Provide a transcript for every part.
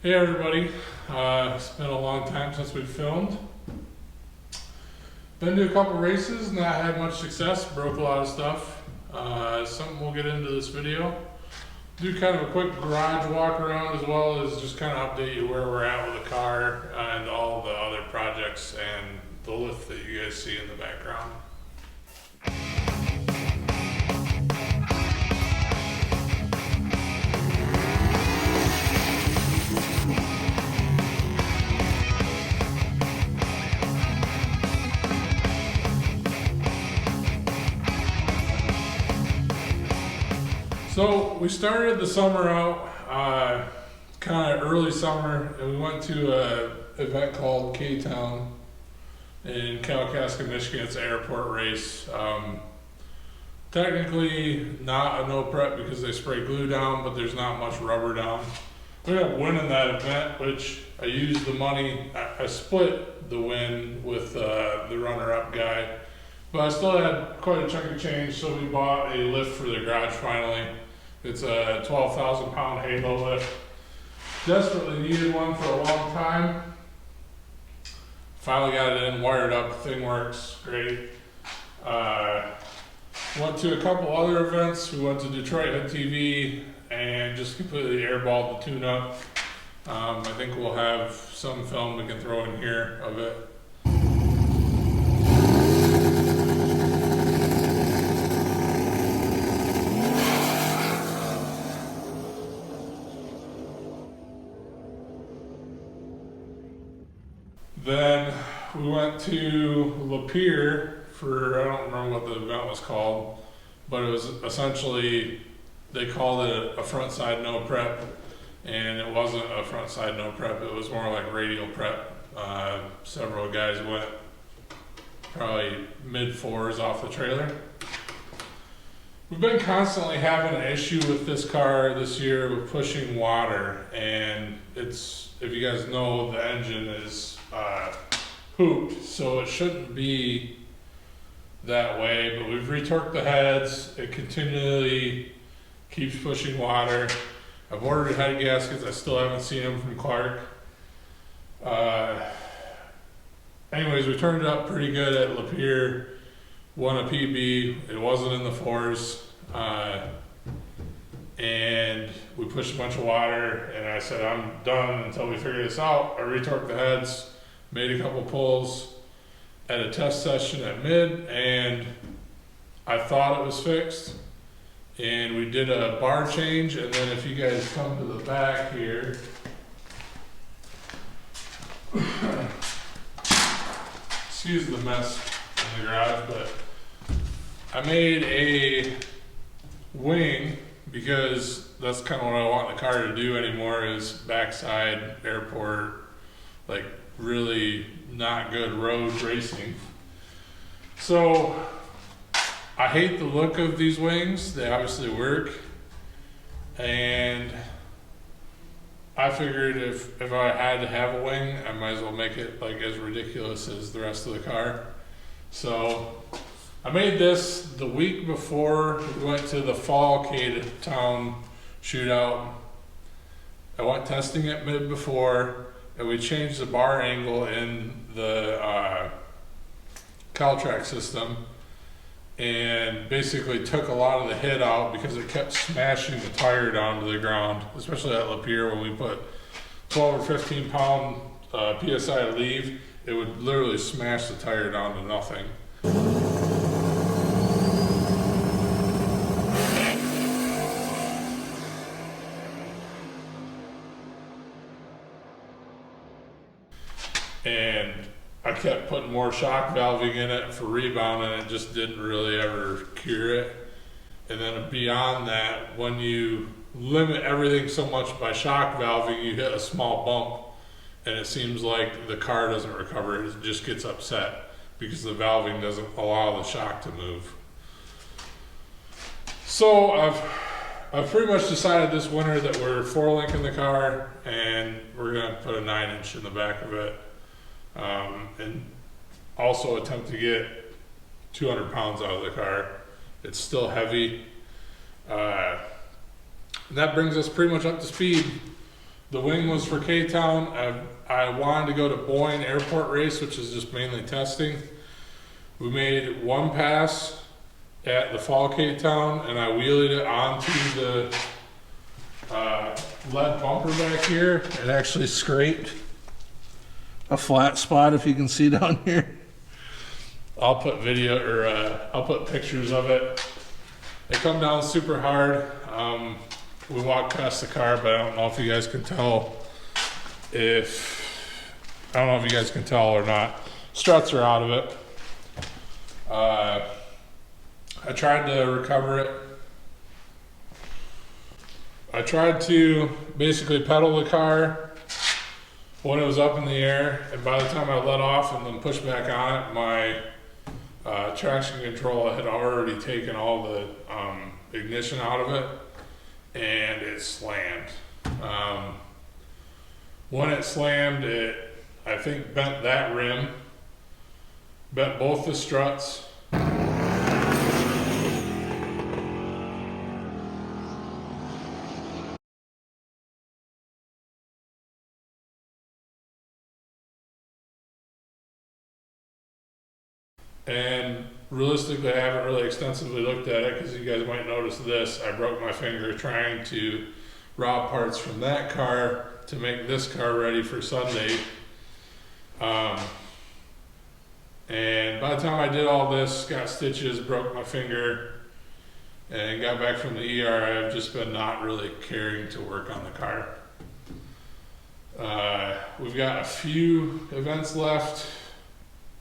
Hey everybody, it's been a long time since we've filmed. Been to a couple races, not had much success, broke a lot of stuff. Something we'll get into this video. Do kind of a quick garage walk around as well as just kind of update you where we're at with the car and all the other projects and the lift that you guys see in the background. So we started the summer out, kind of early summer, and we went to an event called Ktown in Kalkaska, Michigan. It's an airport race. Technically not a no prep because they spray glue down, but there's not much rubber down. We ended up winning that event, which I used the money, I split the win with the runner-up guy, but I still had quite a chunk of change, so we bought a lift for the garage finally. It's a 12,000 pound halo lift. Desperately needed one for a long time. Finally got it in, wired up, the thing works great. Went to a couple other events. We went to Detroit Head TV and just completely airballed the tune up. I think we'll have some film we can throw in here of it. Then we went to Lapeer for, I don't remember what the event was called, but it was essentially, they called it a front side no prep, and it wasn't a front side no prep, it was more like radial prep. Several guys went probably mid fours off the trailer. We've been constantly having an issue with this car this year with pushing water, and it's, if you guys know, the engine is hooped, so it shouldn't be that way, but we've retorqued the heads. It continually keeps pushing water. I've ordered head gaskets. I still haven't seen them from Clark. Anyways, we turned it up pretty good at Lapeer, won a PB. It wasn't in the fours, and we pushed a bunch of water, and I said I'm done until we figure this out. I retorqued the heads, made a couple pulls at a test session at mid, and I thought it was fixed. And we did a bar change, and then if you guys come to the back here, excuse the mess in the garage, but I made a wing because that's kind of what I want the car to do anymore, is backside airport, like really not good road racing. So I hate the look of these wings. They obviously work, and I figured if I had to have a wing, I might as well make it like as ridiculous as the rest of the car. So I made this the week before we went to the fall Ktown shootout. I went testing it mid before, and we changed the bar angle in the Caltrack system, and basically took a lot of the hit out because it kept smashing the tire down to the ground, especially at Lapeer when we put 12 or 15 pound PSI leave, it would literally smash the tire down to nothing. And I kept putting more shock valving in it for rebound, and it just didn't really ever cure it. And then beyond that, when you limit everything so much by shock valving, you hit a small bump, and it seems like the car doesn't recover. It just gets upset because the valving doesn't allow the shock to move. So I've pretty much decided this winter that we're 4-linking the car, and we're gonna put a 9-inch in the back of it. And also attempt to get 200 pounds out of the car. It's still heavy. And that brings us pretty much up to speed. The wing was for Ktown. I wanted to go to Boyne Airport Race, which is just mainly testing. We made one pass at the fall Ktown, and I wheelied it onto the lead bumper back here. It actually scraped a flat spot, if you can see down here. I'll put video, or I'll put pictures of it. It come down super hard. We walked past the car, but I don't know if you guys can tell or not. Struts are out of it. I tried to recover it. I tried to basically pedal the car when it was up in the air, and by the time I let off and then pushed back on it, my traction control had already taken all the ignition out of it, and it slammed. When it slammed, it, I think, bent that rim, bent both the struts. And realistically, I haven't really extensively looked at it because you guys might notice this. I broke my finger trying to rob parts from that car to make this car ready for Sunday. And by the time I did all this, got stitches, broke my finger, and got back from the ER, I've just been not really caring to work on the car. We've got a few events left.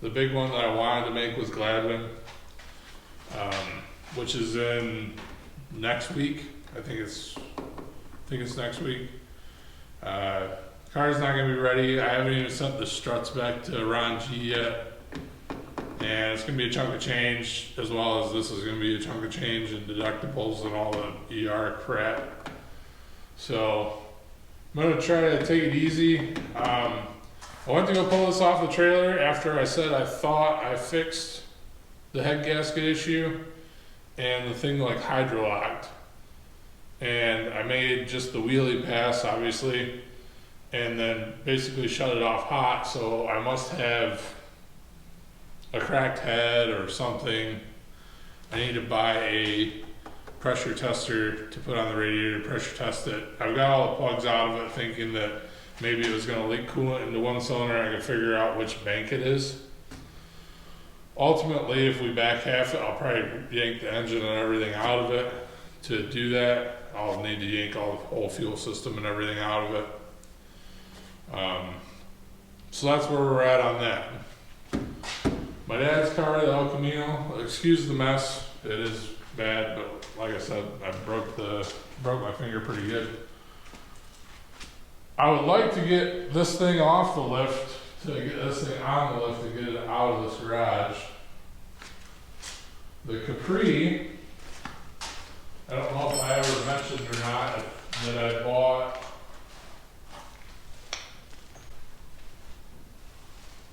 The big one that I wanted to make was Gladwin, which is in next week. I think it's next week. Car's not gonna be ready. I haven't even sent the struts back to Ron G yet. And it's gonna be a chunk of change, as well as this is gonna be a chunk of change in deductibles and all the ER crap. So I'm gonna try to take it easy. I went to go pull this off the trailer after I said I thought I fixed the head gasket issue, and the thing like hydrolocked. And I made just the wheelie pass, obviously, and then basically shut it off hot, so I must have a cracked head or something. I need to buy a pressure tester to put on the radiator to pressure test it. I've got all the plugs out of it thinking that maybe it was going to leak coolant into one cylinder. I can figure out which bank it is. Ultimately, if we back half it, I'll probably yank the engine and everything out of it. To do that, I'll need to yank all the whole fuel system and everything out of it. So that's where we're at on that. My dad's car, the El Camino, excuse the mess. It is bad, but like I said, I broke my finger pretty good. I would like to get this thing off the lift, to get this thing on the lift, to get it out of this garage. The Capri, I don't know if I ever mentioned or not, that I bought,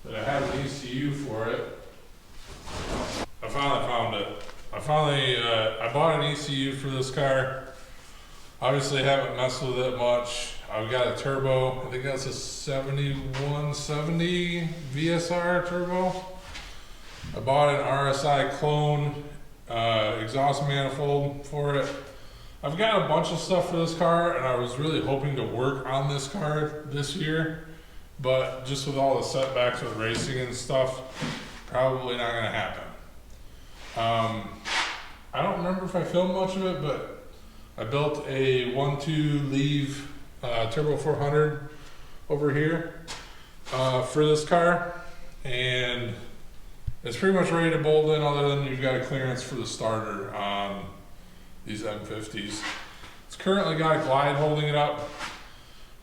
that I have an ECU for it. I finally found it. I bought an ECU for this car. Obviously haven't messed with it much. I've got a turbo, I think that's a 7170 VSR turbo. I bought an RSI clone exhaust manifold for it. I've got a bunch of stuff for this car, and I was really hoping to work on this car this year, but just with all the setbacks with racing and stuff, probably not gonna happen. I don't remember if I filmed much of it, but I built a 1.2 leave Turbo 400 over here for this car, and it's pretty much ready to bolt in, other than you've got a clearance for the starter on these M50s. It's currently got a glide holding it up.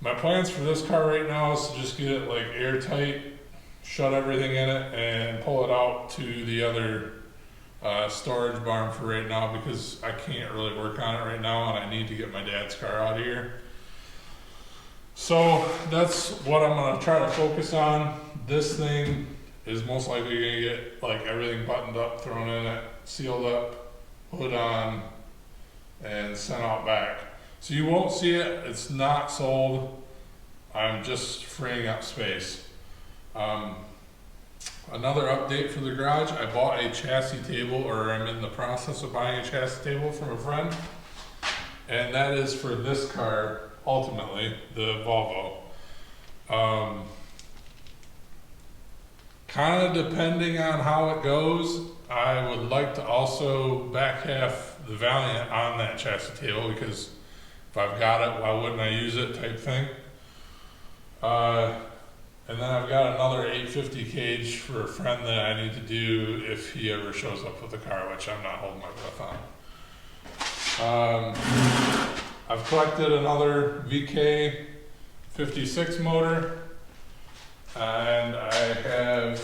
My plans for this car right now is to just get it like airtight, shut everything in it, and pull it out to the other storage barn for right now, because I can't really work on it right now, and I need to get my dad's car out of here. So that's what I'm gonna try to focus on. This thing is most likely gonna get like everything buttoned up, thrown in it, sealed up, put on, and sent out back. So you won't see it, it's not sold. I'm just freeing up space. Another update for the garage, I bought a chassis table, or I'm in the process of buying a chassis table from a friend. And that is for this car, ultimately, the Volvo. Kind of depending on how it goes, I would like to also back half the Valiant on that chassis table, because if I've got it, why wouldn't I use it type thing. And then I've got another 850 cage for a friend that I need to do if he ever shows up with the car, which I'm not holding my breath on. I've collected another VK 56 motor, and I have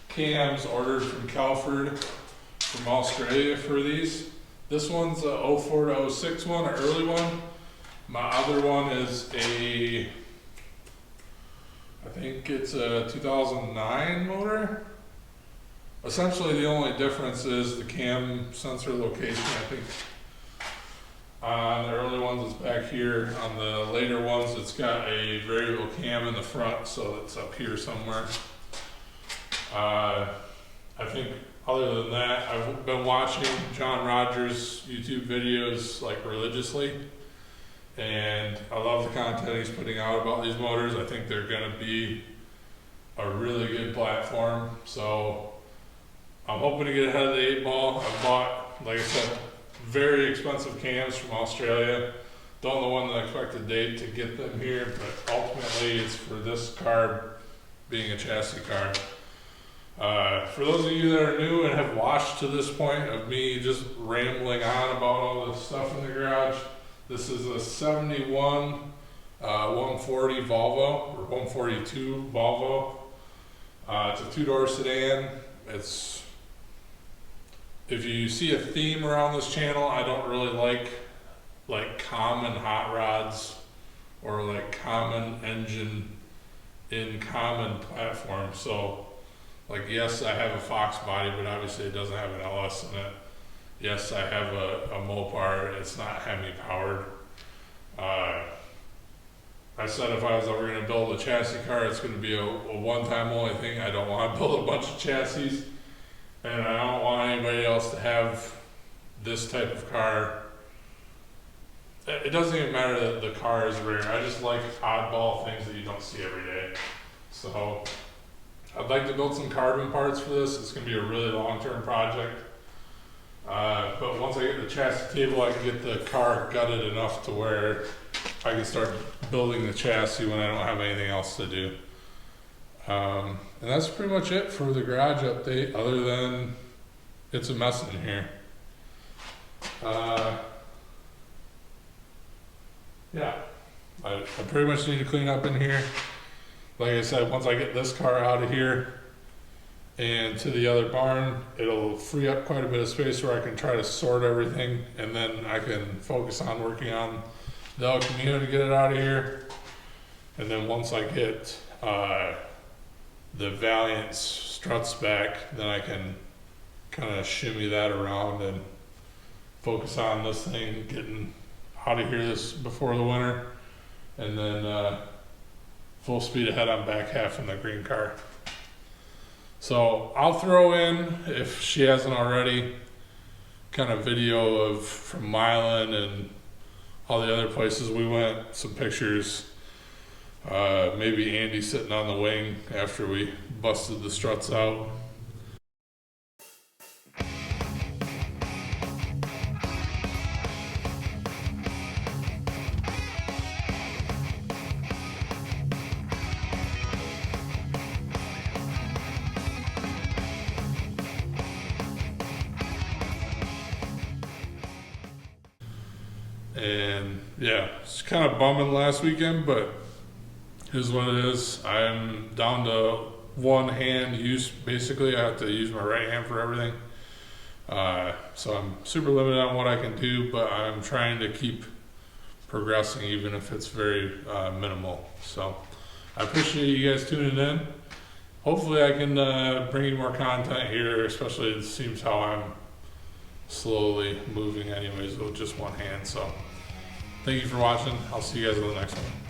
cams ordered from Calford from Australia for these. This one's a 04 to 06 one, an early one. My other one is I think it's a 2009 motor. Essentially the only difference is the cam sensor location. I think on the early ones it's back here. On the later ones it's got a variable cam in the front, so it's up here somewhere. I think other than that, I've been watching John Rogers' YouTube videos like religiously, and I love the content he's putting out about these motors. I think they're going to be a really good platform, so I'm hoping to get ahead of the 8 ball. I bought, like I said, very expensive cams from Australia. Don't know when the expected date to get them here, but ultimately it's for this car being a chassis car. For those of you that are new and have watched to this point of me just rambling on about all the stuff in the garage, this is a 71 140 Volvo, or 142 Volvo. It's a 2-door sedan. If you see a theme around this channel, I don't really like common hot rods or like common engine in common platform. So like, yes, I have a Fox body, but obviously it doesn't have an LS in it. Yes, I have a Mopar, it's not Hemi powered. I said if I was ever going to build a chassis car, it's going to be a one-time only thing. I don't want to build a bunch of chassis, and I don't want anybody else to have this type of car. It doesn't even matter that the car is rare. I just like oddball things that you don't see every day. So I'd like to build some carbon parts for this. It's going to be a really long-term project. But once I get the chassis table, I can get the car gutted enough to where I can start building the chassis when I don't have anything else to do. And that's pretty much it for the garage update, other than it's a mess in here. Yeah, I pretty much need to clean up in here. Like I said, once I get this car out of here and to the other barn, it'll free up quite a bit of space where I can try to sort everything, and then I can focus on working on the El Camino to get it out of here. And then once I get the Valiant struts back, then I can kind of shimmy that around and focus on this thing getting out of here this before the winter, and then full speed ahead on back half in the green car. So I'll throw in, if she hasn't already, kind of video from Milan and all the other places we went, some pictures. Maybe Andy sitting on the wing after we busted the struts out. And yeah, it's kind of bumming last weekend, but here's what it is. I'm down to one hand use, basically. I have to use my right hand for everything. So I'm super limited on what I can do, but I'm trying to keep progressing, even if it's very minimal. So I appreciate you guys tuning in. Hopefully I can bring you more content here, especially it seems how I'm slowly moving anyways with just one hand. So thank you for watching. I'll see you guys in the next one.